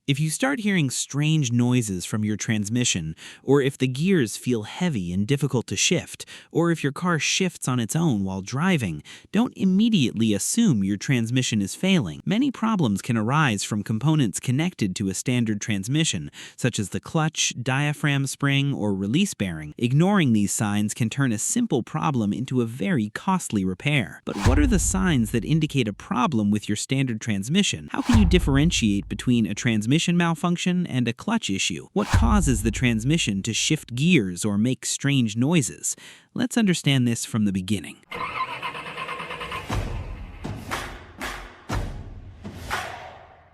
If you start hearing strange noises from your transmission, or if the gears feel heavy and difficult to shift, or if your car shifts on its own while driving, don't immediately assume your transmission is failing. Many problems can arise from components connected to a standard transmission, such as the clutch, diaphragm spring, or release bearing. Ignoring these signs can turn a simple problem into a very costly repair. But what are the signs that indicate a problem with your standard transmission? How can you differentiate between a transmission malfunction and a clutch issue? What causes the transmission to shift gears or make strange noises? Let's understand this from the beginning.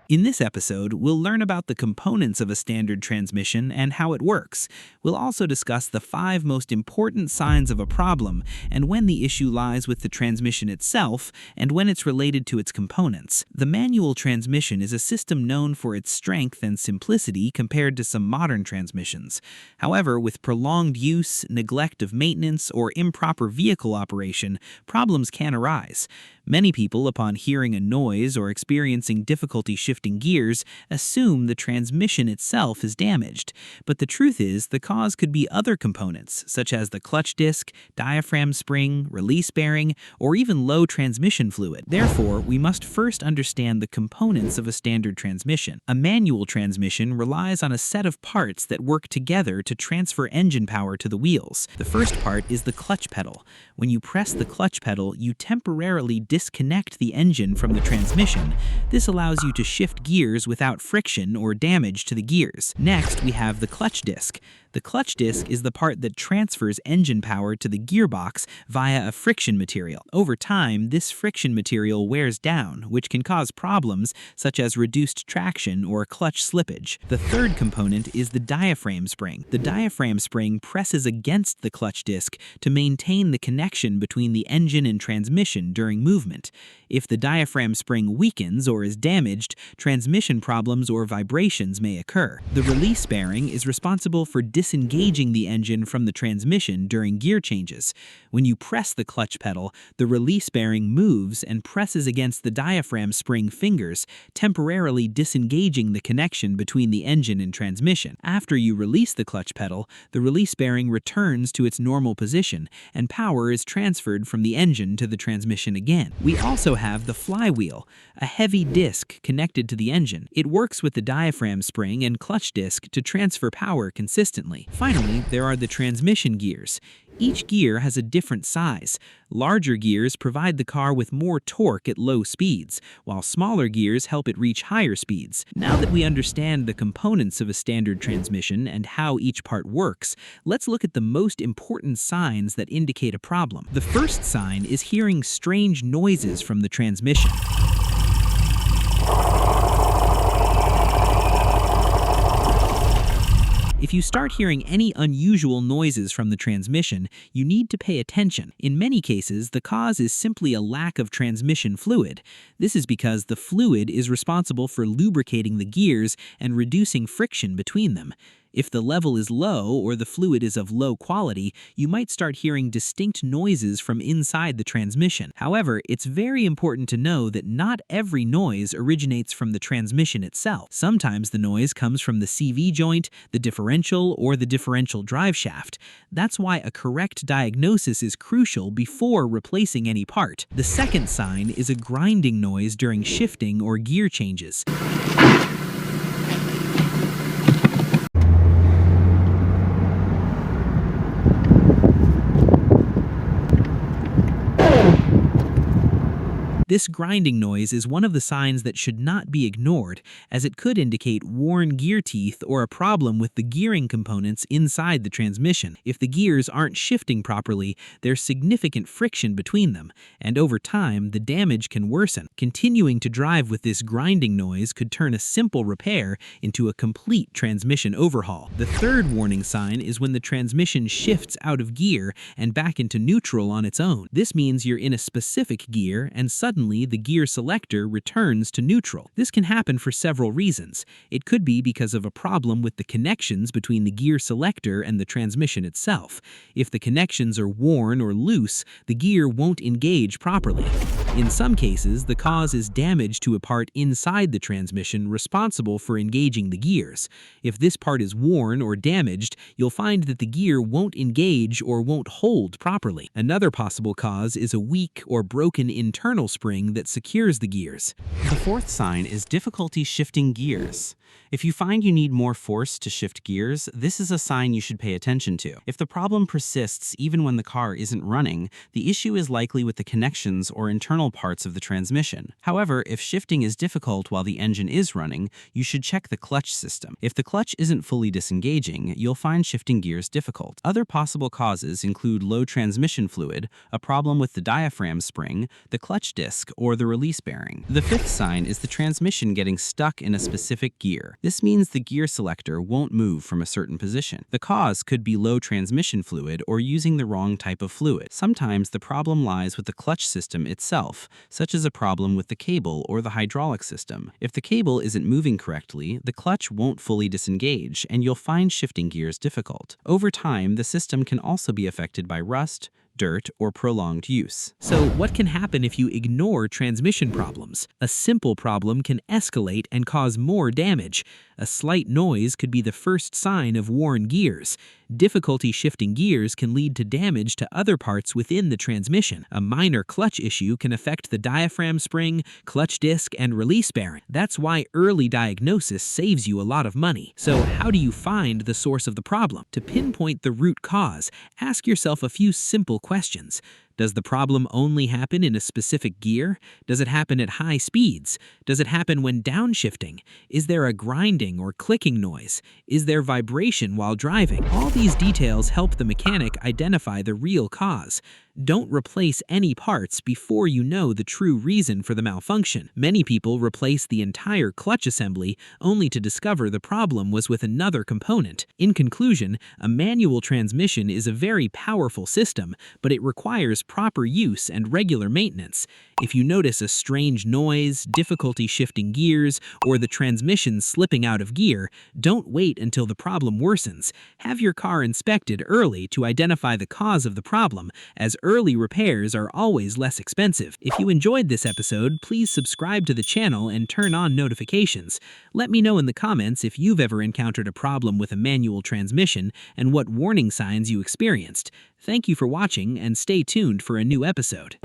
In this episode, we'll learn about the components of a standard transmission and how it works. We'll also discuss the 5 most important signs of a problem and when the issue lies with the transmission itself and when it's related to its components. The manual transmission is a system known for its strength and simplicity compared to some modern transmissions. However, with prolonged use, neglect of maintenance, or improper vehicle operation, problems can arise. Many people, upon hearing a noise or experiencing difficulty shifting gears, assume the transmission itself is damaged. But the truth is, the cause could be other components, such as the clutch disc, diaphragm spring, release bearing, or even low transmission fluid. Therefore, we must first understand the components of a standard transmission. A manual transmission relies on a set of parts that work together to transfer engine power to the wheels. The first part is the clutch pedal. When you press the clutch pedal, you temporarily disconnect the engine from the transmission. This allows you to shift gears without friction or damage to the gears. Next, we have the clutch disc. The clutch disc is the part that transfers engine power to the gearbox via a friction material. Over time, this friction material wears down, which can cause problems such as reduced traction or clutch slippage. The third component is the diaphragm spring. The diaphragm spring presses against the clutch disc to maintain the connection between the engine and transmission during movement. If the diaphragm spring weakens or is damaged, transmission problems or vibrations may occur. The release bearing is responsible for disengaging the engine from the transmission during gear changes. When you press the clutch pedal, the release bearing moves and presses against the diaphragm spring fingers, temporarily disengaging the connection between the engine and transmission. After you release the clutch pedal, the release bearing returns to its normal position, and power is transferred from the engine to the transmission again. We also have the flywheel, a heavy disc connected to the engine. It works with the diaphragm spring and clutch disc to transfer power consistently. Finally, there are the transmission gears. Each gear has a different size. Larger gears provide the car with more torque at low speeds, while smaller gears help it reach higher speeds. Now that we understand the components of a standard transmission and how each part works, let's look at the most important signs that indicate a problem. The first sign is hearing strange noises from the transmission. If you start hearing any unusual noises from the transmission, you need to pay attention. In many cases, the cause is simply a lack of transmission fluid. This is because the fluid is responsible for lubricating the gears and reducing friction between them. If the level is low or the fluid is of low quality, you might start hearing distinct noises from inside the transmission. However, it's very important to know that not every noise originates from the transmission itself. Sometimes the noise comes from the CV joint, the differential, or the differential drive shaft. That's why a correct diagnosis is crucial before replacing any part. The second sign is a grinding noise during shifting or gear changes. This grinding noise is one of the signs that should not be ignored, as it could indicate worn gear teeth or a problem with the gearing components inside the transmission. If the gears aren't shifting properly, there's significant friction between them, and over time, the damage can worsen. Continuing to drive with this grinding noise could turn a simple repair into a complete transmission overhaul. The third warning sign is when the transmission shifts out of gear and back into neutral on its own. This means you're in a specific gear and suddenly suddenly the gear selector returns to neutral. This can happen for several reasons. It could be because of a problem with the connections between the gear selector and the transmission itself. If the connections are worn or loose, the gear won't engage properly. In some cases, the cause is damage to a part inside the transmission responsible for engaging the gears. If this part is worn or damaged, you'll find that the gear won't engage or won't hold properly. Another possible cause is a weak or broken internal spring that secures the gears. The fourth sign is difficulty shifting gears. If you find you need more force to shift gears, this is a sign you should pay attention to. If the problem persists even when the car isn't running, the issue is likely with the connections or internal parts of the transmission. However, if shifting is difficult while the engine is running, you should check the clutch system. If the clutch isn't fully disengaging, you'll find shifting gears difficult. Other possible causes include low transmission fluid, a problem with the diaphragm spring, the clutch disc, or the release bearing. The fifth sign is the transmission getting stuck in a specific gear. This means the gear selector won't move from a certain position. The cause could be low transmission fluid or using the wrong type of fluid. Sometimes the problem lies with the clutch system itself, such as a problem with the cable or the hydraulic system. If the cable isn't moving correctly, the clutch won't fully disengage, and you'll find shifting gears difficult. Over time, the system can also be affected by rust, dirt, or prolonged use. So what can happen if you ignore transmission problems? A simple problem can escalate and cause more damage. A slight noise could be the first sign of worn gears. Difficulty shifting gears can lead to damage to other parts within the transmission. A minor clutch issue can affect the diaphragm spring, clutch disc, and release bearing. That's why early diagnosis saves you a lot of money. So how do you find the source of the problem? To pinpoint the root cause, ask yourself a few simple questions. Does the problem only happen in a specific gear? Does it happen at high speeds? Does it happen when downshifting? Is there a grinding or clicking noise? Is there vibration while driving? All these details help the mechanic identify the real cause. Don't replace any parts before you know the true reason for the malfunction. Many people replace the entire clutch assembly only to discover the problem was with another component. In conclusion, a manual transmission is a very powerful system, but it requires proper use and regular maintenance. If you notice a strange noise, difficulty shifting gears, or the transmission slipping out of gear, don't wait until the problem worsens. Have your car inspected early to identify the cause of the problem, as early repairs are always less expensive. If you enjoyed this episode, please subscribe to the channel and turn on notifications. Let me know in the comments if you've ever encountered a problem with a manual transmission and what warning signs you experienced. Thank you for watching, and stay tuned for a new episode.